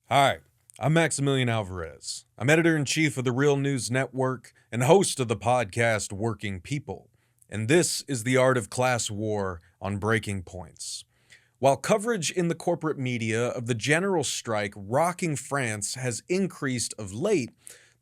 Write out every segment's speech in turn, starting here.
Hi, I'm Maximilian Alvarez. I'm editor-in-chief of the Real News Network and host of the podcast Working People. And this is the art of class war on Breaking Points. While coverage in the corporate media of the general strike rocking France has increased of late,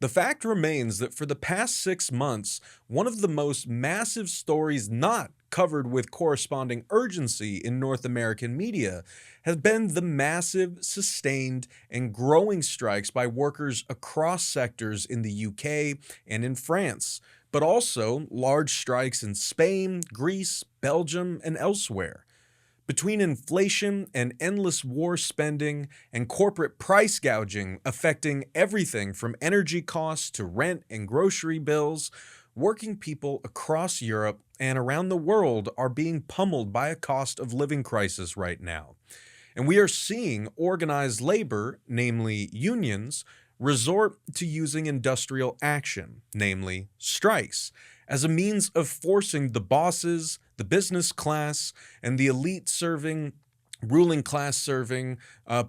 the fact remains that for the past 6 months, one of the most massive stories not covered with corresponding urgency in North American media has been the massive, sustained, and growing strikes by workers across sectors in the UK and in France, but also large strikes in Spain, Greece, Belgium, and elsewhere. Between inflation and endless war spending and corporate price gouging affecting everything from energy costs to rent and grocery bills, working people across Europe and around the world are being pummeled by a cost of living crisis right now. And we are seeing organized labor, namely unions, resort to using industrial action, namely strikes, as a means of forcing the bosses, the business class, and the elite serving, ruling class serving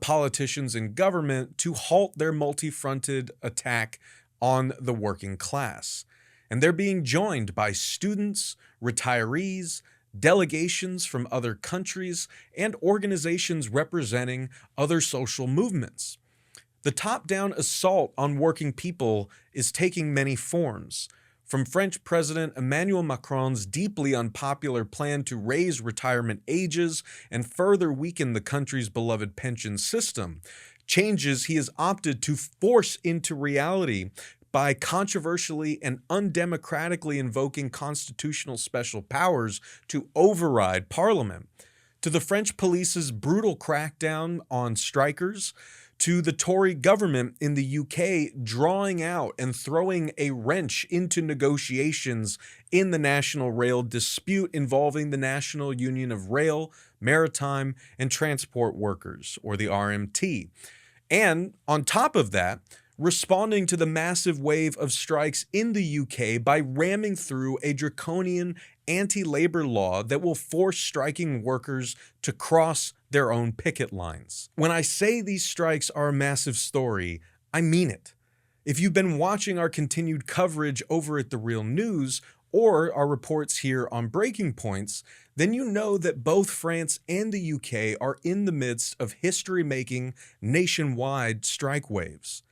politicians and government to halt their multi-fronted attack on the working class. And they're being joined by students, retirees, delegations from other countries, and organizations representing other social movements. The top-down assault on working people is taking many forms, from French President Emmanuel Macron's deeply unpopular plan to raise retirement ages and further weaken the country's beloved pension system, changes he has opted to force into reality by controversially and undemocratically invoking constitutional special powers to override parliament, to the French police's brutal crackdown on strikers, to the Tory government in the UK drawing out and throwing a wrench into negotiations in the national rail dispute involving the National Union of Rail, Maritime, and Transport Workers, or the RMT. And on top of that, responding to the massive wave of strikes in the UK by ramming through a draconian anti-labor law that will force striking workers to cross their own picket lines. When I say these strikes are a massive story, I mean it. If you've been watching our continued coverage over at The Real News or our reports here on Breaking Points, then you know that both France and the UK are in the midst of history-making nationwide strike waves.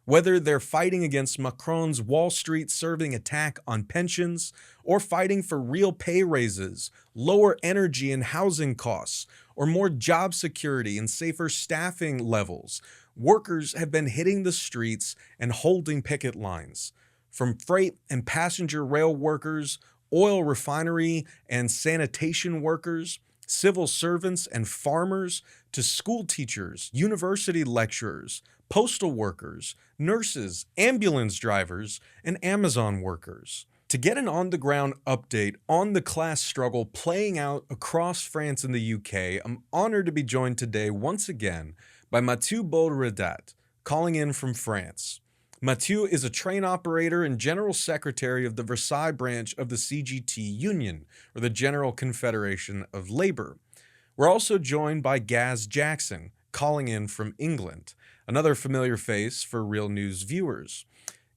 Whether they're fighting against Macron's Wall Street serving attack on pensions, or fighting for real pay raises, lower energy and housing costs, or more job security and safer staffing levels, workers have been hitting the streets and holding picket lines. From freight and passenger rail workers, oil refinery and sanitation workers, civil servants and farmers, to school teachers, university lecturers, postal workers, nurses, ambulance drivers, and Amazon workers. To get an on-the-ground update on the class struggle playing out across France and the UK, I'm honored to be joined today once again by Mathieu Baudredat, calling in from France. Mathieu is a train operator and general secretary of the Versailles branch of the CGT Union, or the General Confederation of Labor. We're also joined by Gaz Jackson, calling in from England, another familiar face for Real News viewers.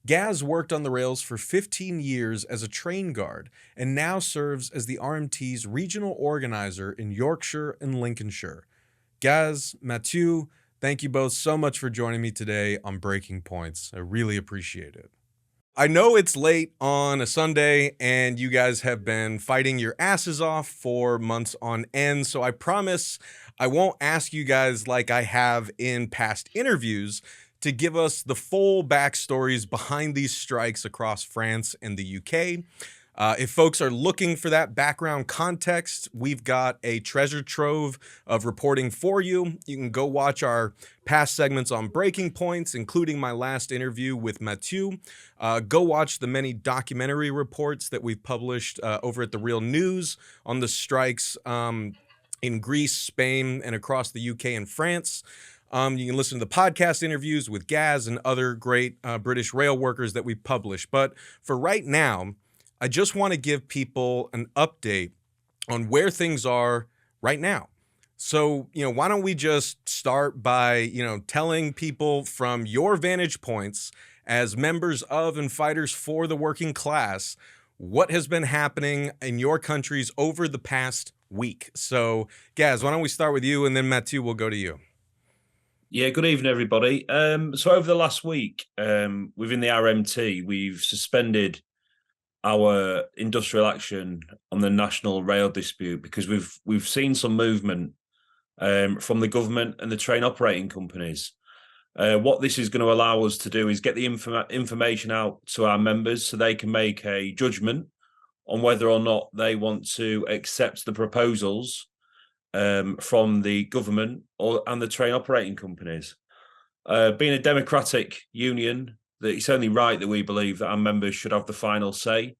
Gaz worked on the rails for 15 years as a train guard and now serves as the RMT's regional organizer in Yorkshire and Lincolnshire. Gaz, Mathieu, thank you both so much for joining me today on Breaking Points. I really appreciate it. I know it's late on a Sunday and you guys have been fighting your asses off for months on end, so I promise I won't ask you guys like I have in past interviews to give us the full backstories behind these strikes across France and the UK. If folks are looking for that background context, we've got a treasure trove of reporting for you. You can go watch our past segments on Breaking Points, including my last interview with Mathieu. Go watch the many documentary reports that we've published over at The Real News on the strikes in Greece, Spain, and across the UK and France. You can listen to the podcast interviews with Gaz and other great British rail workers that we publish. But for right now, I just want to give people an update on where things are right now. So, why don't we just start by, telling people from your vantage points as members of and fighters for the working class, what has been happening in your countries over the past week. So, Gaz, why don't we start with you, and then Matthew will go to you. Yeah, good evening, everybody. So over the last week, within the RMT, we've suspended our industrial action on the national rail dispute because we've seen some movement from the government and the train operating companies. What this is going to allow us to do is get the information out to our members so they can make a judgment on whether or not they want to accept the proposals from the government and the train operating companies. Being a democratic union, that it's only right that we believe that our members should have the final say.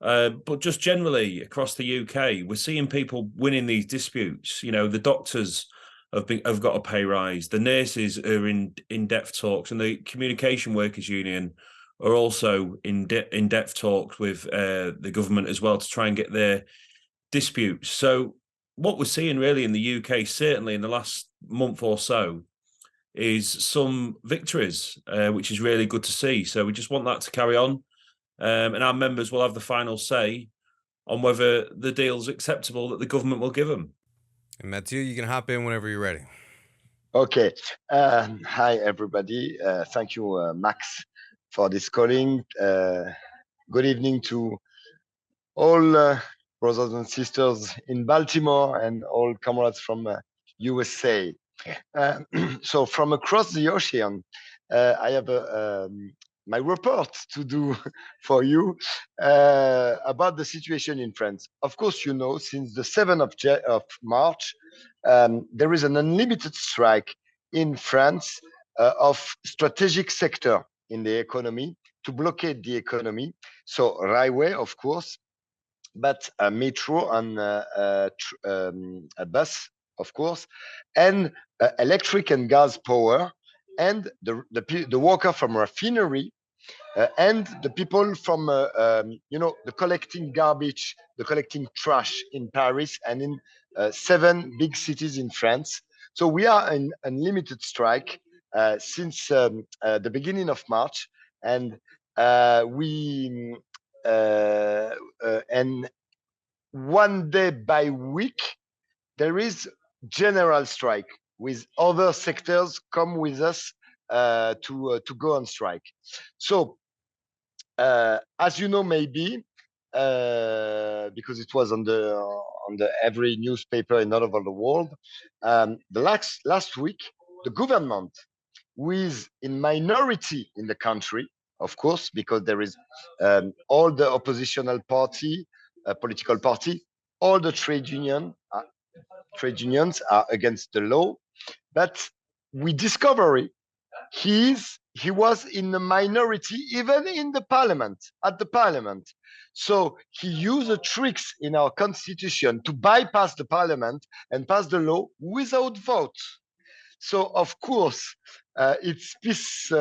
But just generally across the UK, we're seeing people winning these disputes. The doctors have got a pay rise. The nurses are in depth talks, and the communication workers union are also in depth talks with the government as well to try and get their disputes. So what we're seeing really in the UK, certainly in the last month or so, is some victories, which is really good to see. So we just want that to carry on. And our members will have the final say on whether the deal's acceptable that the government will give them. And Matthew, you can hop in whenever you're ready. Okay. Hi, everybody. Thank you, Max, for this calling. Good evening to all brothers and sisters in Baltimore and all comrades from USA. So from across the ocean, I have my report to do for you about the situation in France. Of course, since the 7th of March, there is an unlimited strike in France of strategic sector in the economy to blockade the economy. So railway, of course, but metro and a bus, of course, and electric and gas power, and the worker from refinery, and the people from the collecting garbage, the collecting trash in Paris and in 7 big cities in France. So we are in unlimited strike since the beginning of March, and and one day by week there is general strike with other sectors come with us to go on strike. So as you know, maybe because it was on the every newspaper in all over the world, the last week the government, who is in minority in the country, of course, because there is all the oppositional party, political party, all the trade unions are against the law, but we discover he was in the minority even in the parliament. So he used the tricks in our constitution to bypass the parliament and pass the law without vote. So of course it pisses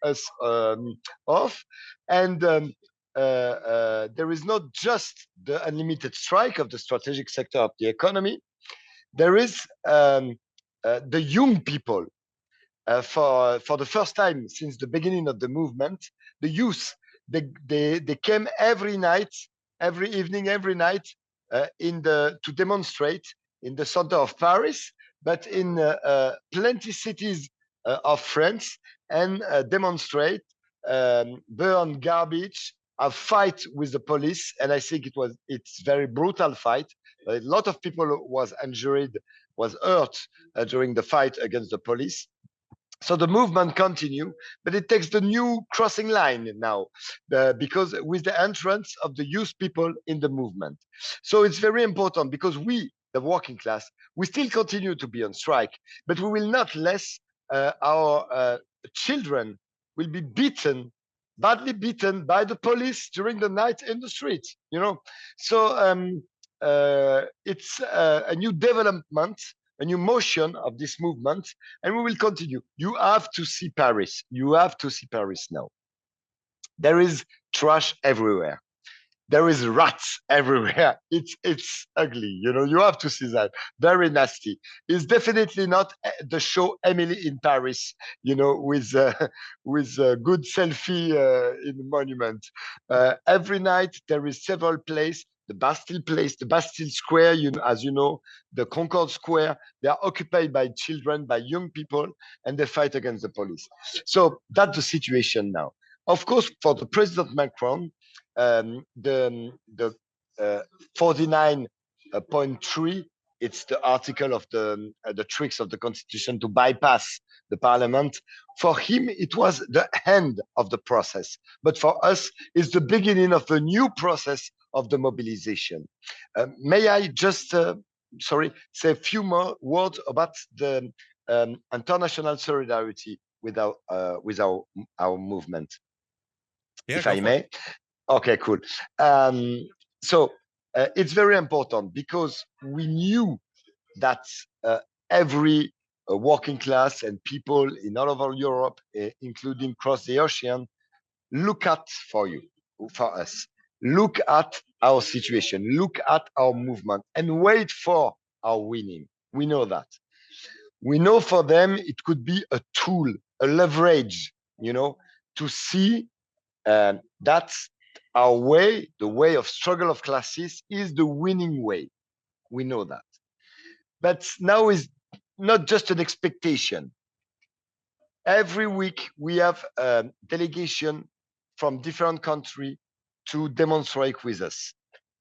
us off, and there is not just the unlimited strike of the strategic sector of the economy. There is the young people. For the first time since the beginning of the movement, the youth, they came every night, every evening, every night to demonstrate in the center of Paris, but in plenty cities of France, and demonstrate, burn garbage, a fight with the police, and I think it's very brutal fight. A lot of people was injured, was hurt during the fight against the police. So the movement continue, but it takes the new crossing line now, because with the entrance of the youth people in the movement. So it's very important because we, the working class, we still continue to be on strike, but we will not let our children will be badly beaten by the police during the night in the streets. So it's a new development, a new motion of this movement, and we will continue. You have to see Paris. You have to see Paris now. There is trash everywhere. There is rats everywhere. It's ugly. You have to see that. Very nasty. It's definitely not the show Emily in Paris. With with a good selfie in the monument. Every night there is several places. The Bastille Place, the Bastille Square, as you know, the Concorde Square. They are occupied by children, by young people, and they fight against the police. So that's the situation now. Of course, for the President Macron, the 49.3, it's the article of the tricks of the constitution to bypass the parliament. For him, it was the end of the process, but for us, it's the beginning of a new process of the mobilization. May I just say a few more words about the international solidarity with our movement, Yeah, if go I for it. may? Okay, cool. So it's very important because we knew that every working class and people in all over Europe, including across the ocean, look at for us, look at our situation, look at our movement, and wait for our winning. We know that. We know for them it could be a tool, a leverage, to see that our way, the way of struggle of classes, is the winning way. We know that. But now is not just an expectation. Every week we have a delegation from different countries to demonstrate with us.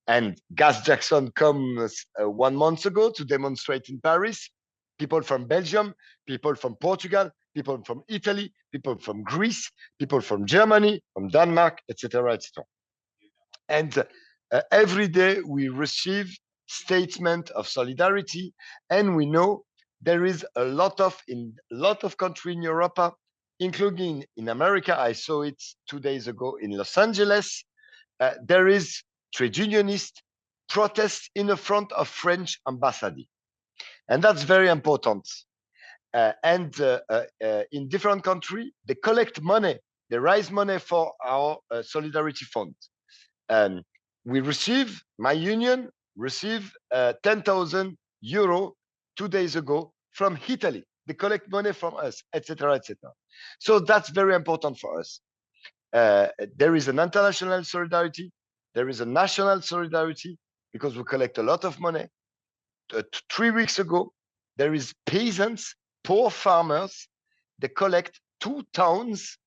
And Gas Jackson comes 1 month ago to demonstrate in Paris. People from Belgium, people from Portugal, people from Italy, people from Greece, people from Germany, from Denmark, etc., etc. And every day we receive statement of solidarity, and we know there is in a lot of countries in Europe, including in America. I saw it 2 days ago in Los Angeles. There is trade unionist protests in the front of French embassy, and that's very important. And in different countries, they collect money, they raise money for our solidarity fund. My union received 10,000 euro 2 days ago from Italy. They collect money from us, etc., etc. So that's very important for us. There is an international solidarity. There is a national solidarity because we collect a lot of money. 3 weeks ago, there is peasants, poor farmers. They collect two tons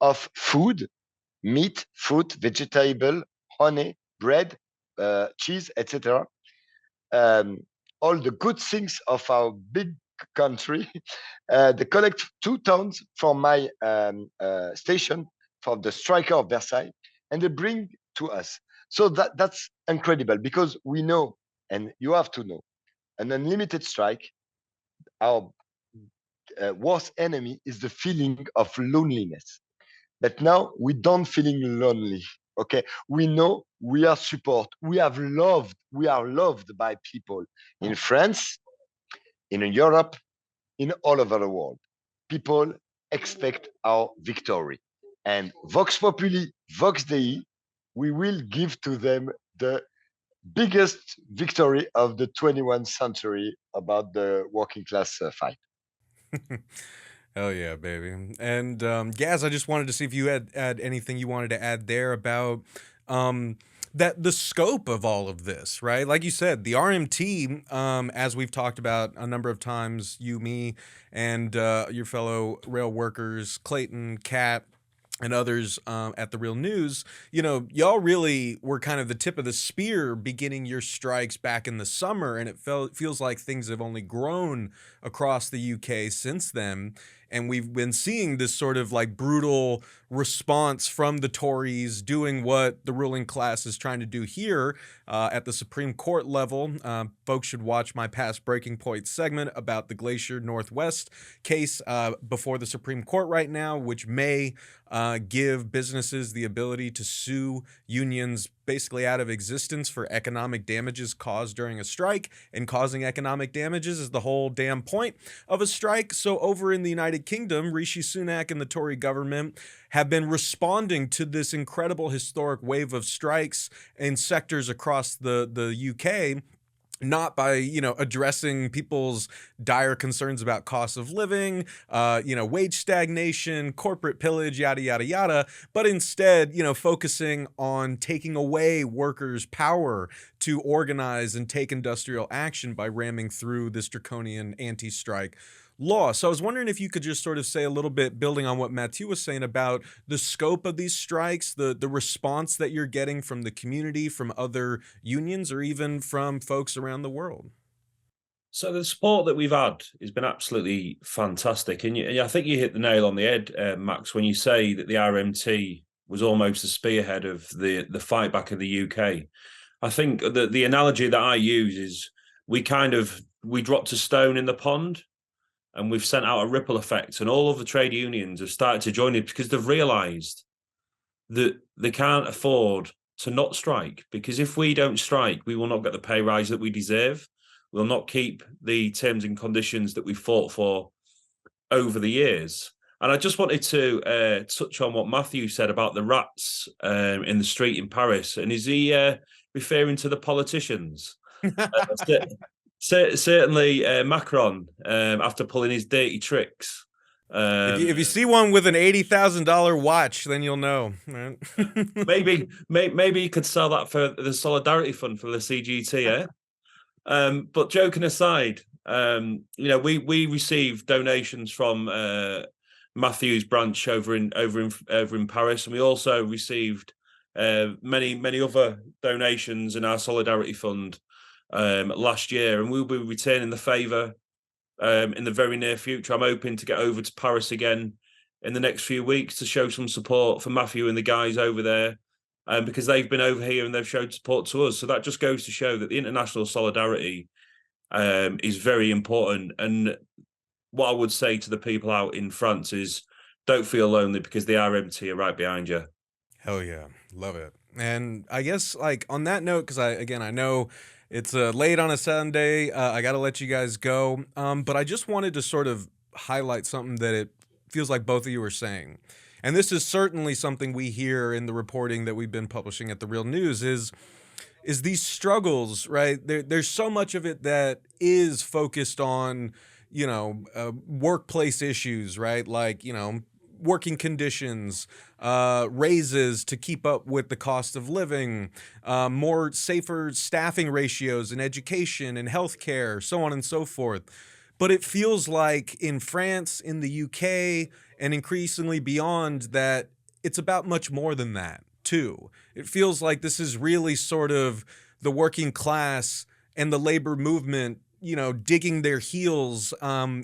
of food, meat, fruit, vegetable, honey, bread, cheese, etc. All the good things of our big country. They collect 2 tons from my station, from the striker of Versailles, and they bring to us. So that's incredible because we know, and you have to know, an unlimited strike, our worst enemy is the feeling of loneliness. But now we don't feeling lonely. Okay, we know we are support. We are loved by people in France, in Europe, in all over the world. People expect our victory. And Vox Populi, Vox Dei, we will give to them the biggest victory of the 21st century about the working class fight. Hell yeah, baby. And Gaz, I just wanted to see if you had anything you wanted to add there about that the scope of all of this, right? Like you said, the RMT, as we've talked about a number of times, you, me, and your fellow rail workers, Clayton, Kat, and others at the Real News, y'all really were kind of the tip of the spear beginning your strikes back in the summer, and it feels like things have only grown across the UK since then. And we've been seeing this sort of like brutal response from the Tories doing what the ruling class is trying to do here at the Supreme Court level. Folks should watch my past Breaking Point segment about the Glacier Northwest case before the Supreme Court right now, which may give businesses the ability to sue unions basically out of existence for economic damages caused during a strike, and causing economic damages is the whole damn point of a strike. So over in the United United Kingdom, Rishi Sunak and the Tory government have been responding to this incredible historic wave of strikes in sectors across the UK, not by, addressing people's dire concerns about cost of living, wage stagnation, corporate pillage, yada, yada, yada, but instead, focusing on taking away workers' power to organize and take industrial action by ramming through this draconian anti-strike law. So I was wondering if you could just sort of say a little bit, building on what Mathieu was saying about the scope of these strikes, the response that you're getting from the community, from other unions, or even from folks around the world. So the support that we've had has been absolutely fantastic. And I think you hit the nail on the head, Max, when you say that the RMT was almost the spearhead of the fight back in the UK. I think that the analogy that I use is we dropped a stone in the pond, and we've sent out a ripple effect, and all of the trade unions have started to join it because they've realised that they can't afford to not strike, because if we don't strike, we will not get the pay rise that we deserve. We'll not keep the terms and conditions that we fought for over the years. And I just wanted to touch on what Mathieu said about the rats in the street in Paris. And is he referring to the politicians? Certainly Macron, after pulling his dirty tricks. If you see one with an $80,000 watch, then you'll know. Right? maybe you could sell that for the Solidarity Fund for the CGT, eh? But joking aside, we received donations from Mathieu's branch over in Paris, and we also received many other donations in our Solidarity Fund last year, and we'll be returning the favour in the very near future. I'm hoping to get over to Paris again in the next few weeks to show some support for Mathieu and the guys over there, because they've been over here and they've showed support to us. So that just goes to show that the international solidarity is very important. And what I would say to the people out in France is, don't feel lonely, because the RMT are right behind you. Hell yeah. Love it. And I guess, like, on that note, because I know it's late on a Sunday, I got to let you guys go. But I just wanted to sort of highlight something that it feels like both of you are saying. And this is certainly something we hear in the reporting that we've been publishing at The Real News is these struggles, right? There's so much of it that is focused on, workplace issues, right? Like, working conditions, raises to keep up with the cost of living, more safer staffing ratios in education and healthcare, so on and so forth. But it feels like in France, in the UK, and increasingly beyond, that it's about much more than that, too. It feels like this is really sort of the working class and the labor movement, digging their heels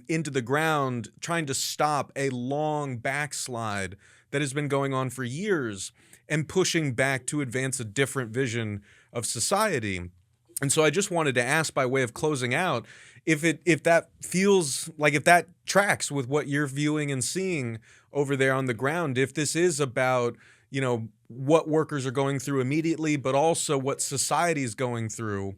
into the ground, trying to stop a long backslide that has been going on for years and pushing back to advance a different vision of society. And so I just wanted to ask, by way of closing out, if that feels like, if that tracks with what you're viewing and seeing over there on the ground, if this is about, what workers are going through immediately, but also what society is going through,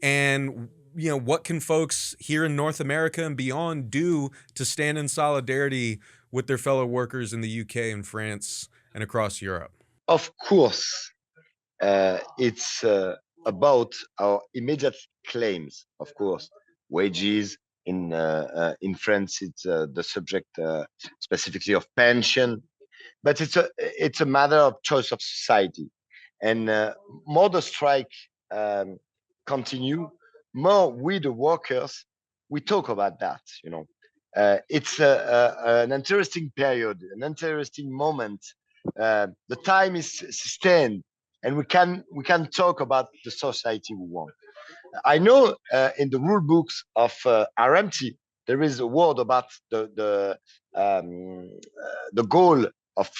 and what can folks here in North America and beyond do to stand in solidarity with their fellow workers in the UK and France and across Europe? Of course, it's about our immediate claims. Of course, wages in France. It's the subject specifically of pension, but it's a matter of choice of society, and more the strike continue, more we the workers we talk about that. It's an interesting period, an interesting moment. The time is sustained, and we can talk about the society we want. I know in the rule books of RMT there is a word about the goal of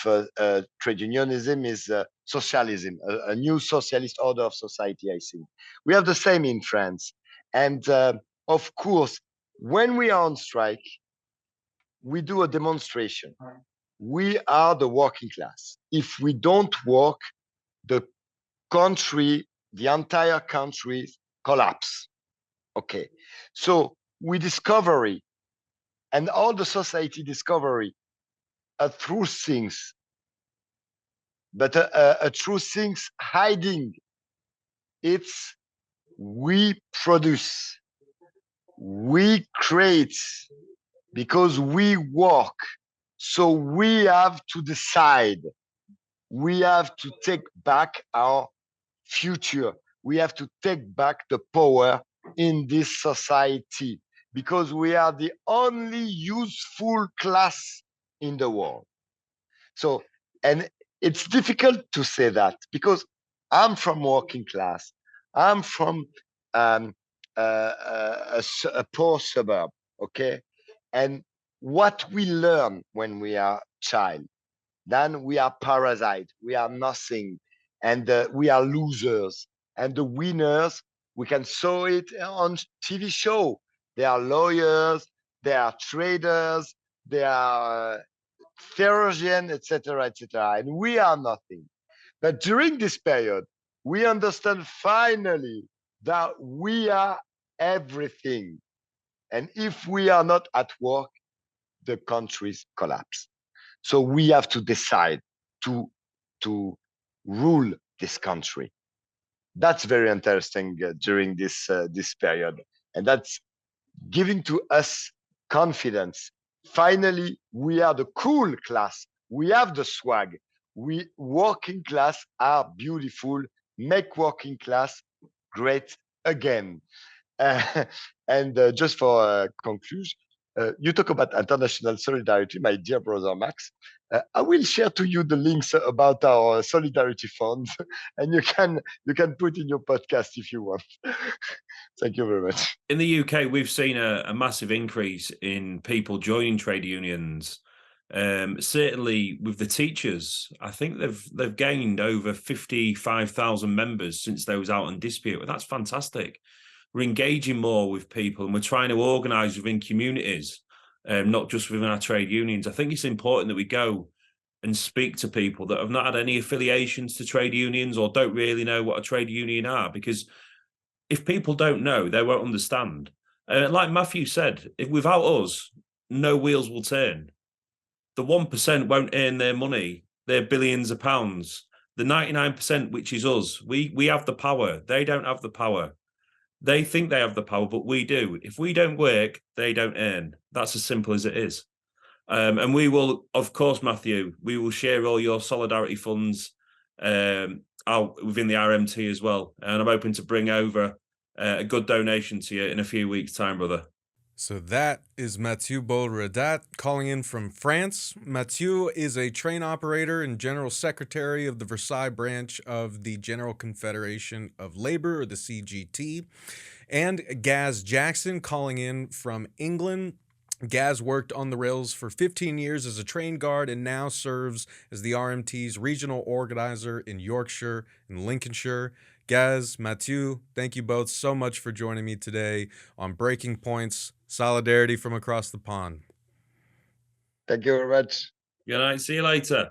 trade unionism is socialism, a new socialist order of society. I think we have the same in France, and of course, when we are on strike, we do a demonstration. We are the working class. If we don't work, the country, the entire country collapse. Okay, so we discover and all the society discovery are true things, but a true things hiding. It's we produce, we create, because we work. So we have to decide. We have to take back our future. We have to take back the power in this society because we are the only useful class in the world. So, and it's difficult to say that because I'm from working class. I'm from a poor suburb, okay? And what we learn when we are child, then we are parasite, we are nothing, and we are losers. And the winners, we can saw it on TV show. They are lawyers, they are traders, they are theologians, etc., etc. And we are nothing. But during this period, we understand finally that we are everything. And if we are not at work, the countries collapse. So we have to decide to rule this country. That's very interesting during this period, and that's giving to us confidence. Finally, we are the cool class. We have the swag. We working class are beautiful. Make working class great again. Uh, and just for conclusion, you talk about international solidarity, my dear brother Max. I will share to you the links about our solidarity fund, and you can put in your podcast if you want. Thank you very much. In the UK, we've seen a massive increase in people joining trade unions. Certainly with the teachers, I think they've gained over 55,000 members since they was out on dispute. That's fantastic. We're engaging more with people and we're trying to organise within communities, not just within our trade unions. I think it's important that we go and speak to people that have not had any affiliations to trade unions or don't really know what a trade union are, because if people don't know, they won't understand. Like Matthew said, if without us, no wheels will turn. The 1% won't earn their money, their billions of pounds. The 99%, which is us, we have the power. They don't have the power. They think they have the power, but we do. If we don't work, they don't earn. That's as simple as it is. And we will, of course, Matthew, we will share all your solidarity funds out within the RMT as well. And I'm hoping to bring over a good donation to you in a few weeks' time, brother. So that is Mathieu Baudredat calling in from France. Mathieu is a train operator and general secretary of the Versailles branch of the General Confederation of Labor, or the CGT. And Gaz Jackson calling in from England. Gaz worked on the rails for 15 years as a train guard and now serves as the RMT's regional organizer in Yorkshire and Lincolnshire. Gaz, Mathieu, thank you both so much for joining me today on Breaking Points, Solidarity from Across the Pond. Thank you very much. Good night. See you later.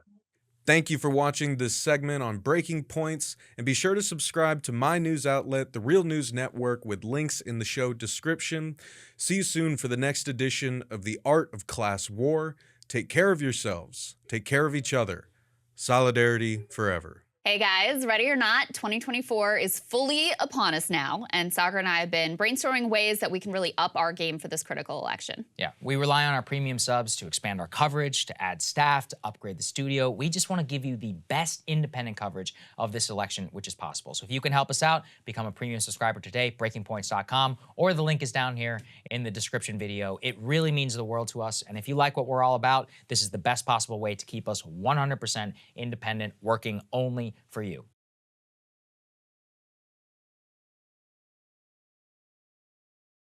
Thank you for watching this segment on Breaking Points, and be sure to subscribe to my news outlet, The Real News Network, with links in the show description. See you soon for the next edition of The Art of Class War. Take care of yourselves. Take care of each other. Solidarity forever. Hey guys, ready or not, 2024 is fully upon us now, and Sagar and I have been brainstorming ways that we can really up our game for this critical election. Yeah, we rely on our premium subs to expand our coverage, to add staff, to upgrade the studio. We just want to give you the best independent coverage of this election, which is possible. So if you can help us out, become a premium subscriber today, breakingpoints.com, or the link is down here in the description video. It really means the world to us, and if you like what we're all about, this is the best possible way to keep us 100% independent, working only for you.